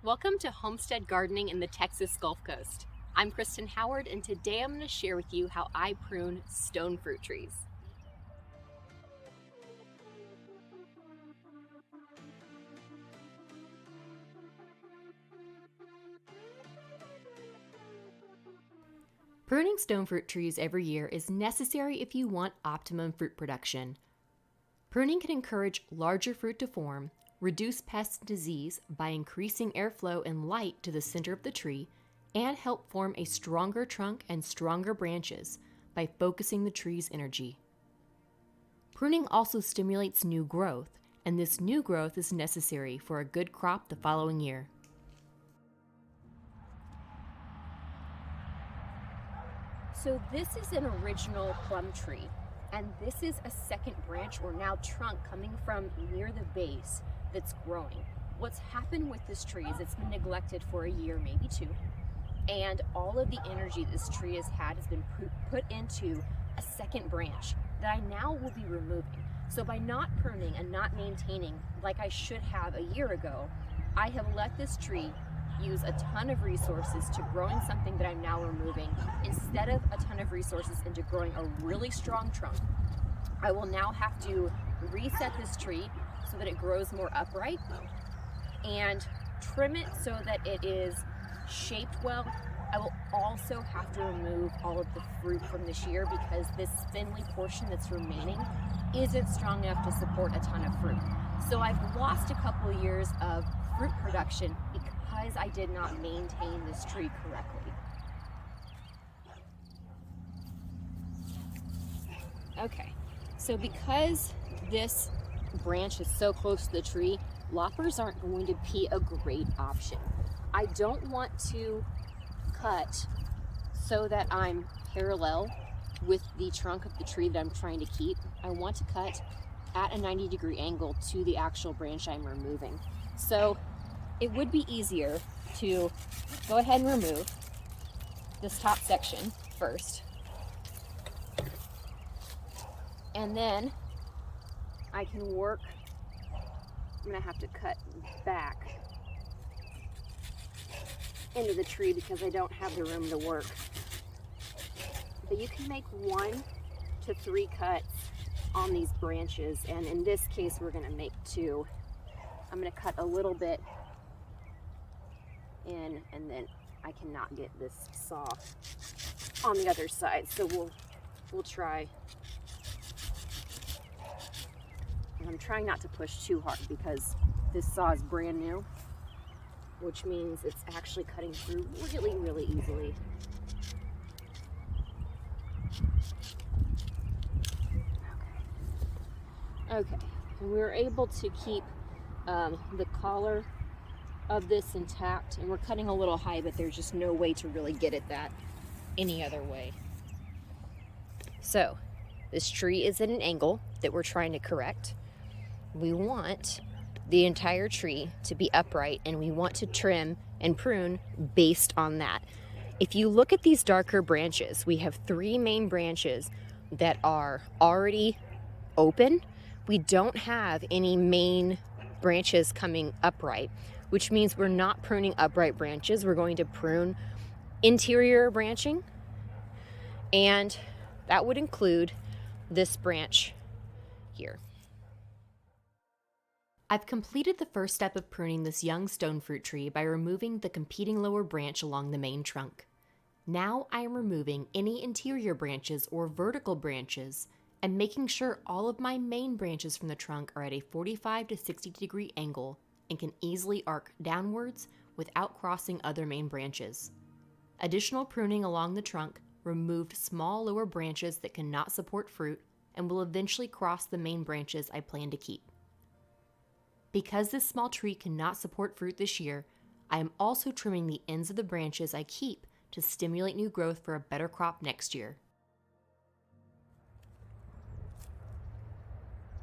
Welcome to homestead gardening in the Texas Gulf Coast. I'm Kristen Howard, and today I'm going to share with you how I prune stone fruit trees. Pruning stone fruit trees every year is necessary if you want optimum fruit production. Pruning can encourage larger fruit to form, reduce pest and disease by increasing airflow and light to the center of the tree, and help form a stronger trunk and stronger branches by focusing the tree's energy. Pruning also stimulates new growth, and this new growth is necessary for a good crop the following year. So this is an original plum tree, and this is a second branch or now trunk coming from near the base that's growing. What's happened with this tree is it's been neglected for a year, maybe two, and all of the energy this tree has had has been put into a second branch that I now will be removing. So by not pruning and not maintaining like I should have a year ago, I have let this tree use a ton of resources to growing something that I'm now removing instead of a ton of resources into growing a really strong trunk. I will now have to reset this tree so that it grows more upright and trim it so that it is shaped well. I will also have to remove all of the fruit from this year because this thinly portion that's remaining isn't strong enough to support a ton of fruit. So I've lost a couple of years of fruit production because I did not maintain this tree correctly. Okay, so because this branch is so close to the tree, loppers aren't going to be a great option. I don't want to cut so that I'm parallel with the trunk of the tree that I'm trying to keep. I want to cut at a 90-degree angle to the actual branch I'm removing. So it would be easier to go ahead and remove this top section first. And then I can work, I'm gonna have to cut back into the tree because I don't have the room to work. But you can make 1 to 3 cuts on these branches, and in this case we're gonna make 2. I'm gonna cut a little bit in, and then I cannot get this saw on the other side, so we'll try. And I'm trying not to push too hard because this saw is brand new, which means it's actually cutting through really, really easily. Okay, and we were able to keep the collar of this intact, and we're cutting a little high, but there's just no way to really get at that any other way. So this tree is at an angle that we're trying to correct. We want the entire tree to be upright, and we want to trim and prune based on that. If you look at these darker branches, we have 3 main branches that are already open. We don't have any main branches coming upright, which means we're not pruning upright branches. We're going to prune interior branching, and that would include this branch here. I've completed the first step of pruning this young stone fruit tree by removing the competing lower branch along the main trunk. Now I am removing any interior branches or vertical branches and making sure all of my main branches from the trunk are at a 45 to 60 degree angle and can easily arc downwards without crossing other main branches. Additional pruning along the trunk removed small lower branches that cannot support fruit and will eventually cross the main branches I plan to keep. Because this small tree cannot support fruit this year, I am also trimming the ends of the branches I keep to stimulate new growth for a better crop next year.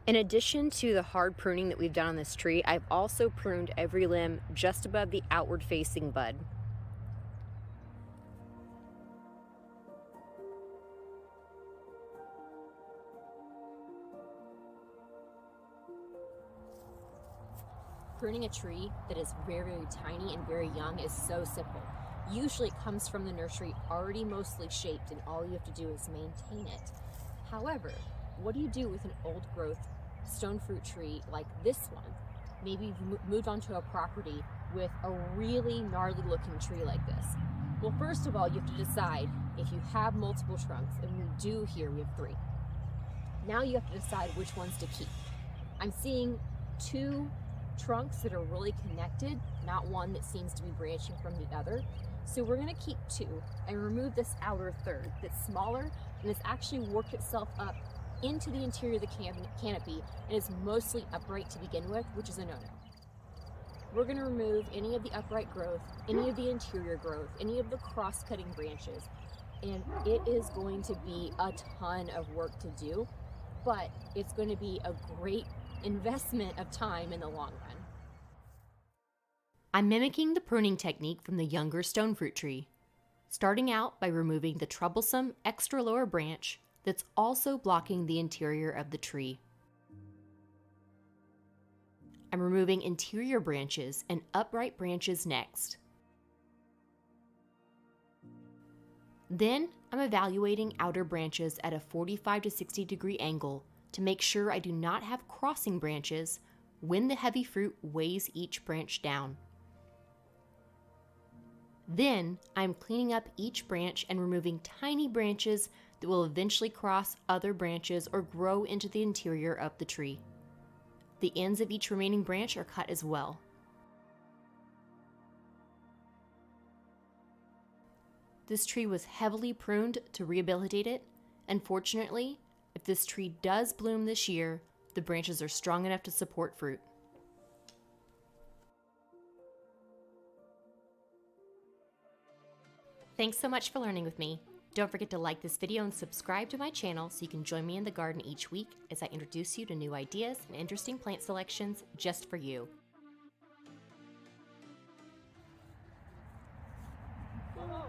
In addition to the hard pruning that we've done on this tree, I've also pruned every limb just above the outward facing bud. Pruning a tree that is very, very tiny and very young is so simple. Usually it comes from the nursery already mostly shaped, and all you have to do is maintain it. However, what do you do with an old growth stone fruit tree like this one? Maybe you've moved onto a property with a really gnarly looking tree like this. Well, first of all, you have to decide if you have multiple trunks, and we do here, we have 3. Now you have to decide which ones to keep. I'm seeing 2 trunks that are really connected, not one that seems to be branching from the other. So we're going to keep 2 and remove this outer third that's smaller and has actually worked itself up into the interior of the canopy and is mostly upright to begin with, which is a no-no. We're going to remove any of the upright growth, any of the interior growth, any of the cross-cutting branches, and it is going to be a ton of work to do, but it's going to be a great investment of time in the long run. I'm mimicking the pruning technique from the younger stone fruit tree, starting out by removing the troublesome extra lower branch that's also blocking the interior of the tree. I'm removing interior branches and upright branches next. Then I'm evaluating outer branches at a 45 to 60 degree angle to make sure I do not have crossing branches when the heavy fruit weighs each branch down. Then I'm cleaning up each branch and removing tiny branches that will eventually cross other branches or grow into the interior of the tree. The ends of each remaining branch are cut as well. This tree was heavily pruned to rehabilitate it, and fortunately, if this tree does bloom this year, the branches are strong enough to support fruit. Thanks so much for learning with me. Don't forget to like this video and subscribe to my channel so you can join me in the garden each week as I introduce you to new ideas and interesting plant selections just for you. Whoa.